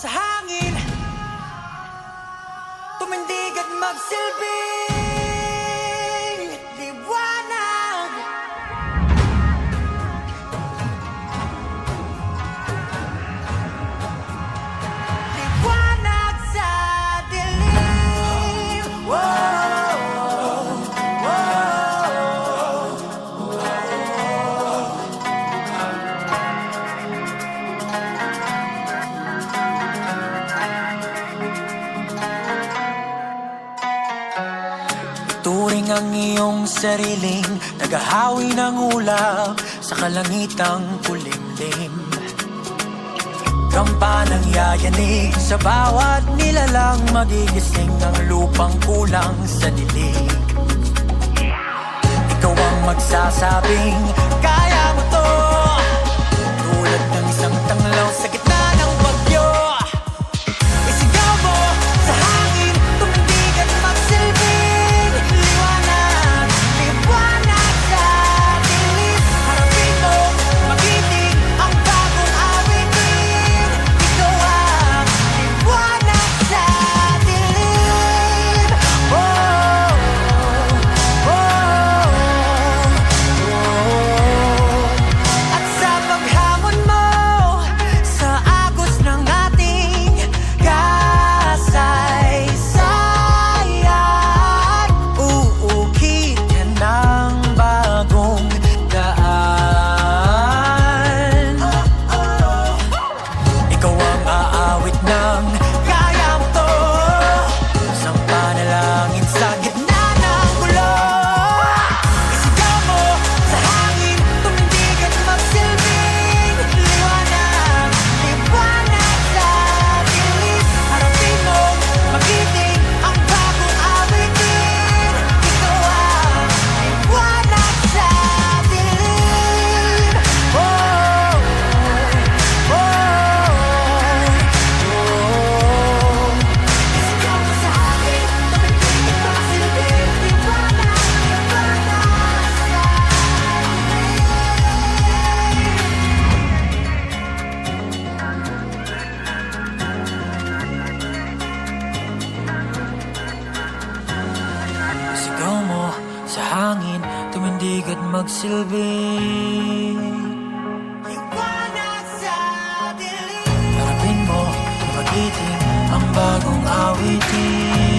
sa hangin, tumindig at magsilbing liwanag. Liwanag sa dilim. Turing ang iyong sariling naghahawi ng ulap sa kalangitang kulimlim. Kampanang yayanig sa bawat nilalang, magigising ang lupang kulang sa dilig. Ikaw ang magsasabing kaya mo to, tulad ng isang tanglaw sa gitna ng bagyo. Isigaw mo sa hangin, tumindig at magsilbing liwanag. Liwanag sa dilim, harapin mo, magiting ang bagong awitin. Ikaw ang liwanag sa dilim. Oh, oh, oh. At sa paghamon mo sa agos ng ating kasaysayan, uukit ka ng bagong daan. Ikaw ang aawit ng kaya mo to, isang panalangin sa gitna ng gulo. Isigaw mo sa hangin, tumindig at magsilbing liwanag. Liwanag sa dilim, harapin mo, magiting ang bagong awitin. Ikaw ang liwanag sa dilim. Oh, oh, oh. Isigaw mo sa hangin, tumindig at magsilbing liwanag. Liwanag sa Sigaw mo sa hangin, tumindig at magsilbing liwanag sa dilim. Harapin mo, magiting ang bagong awitin.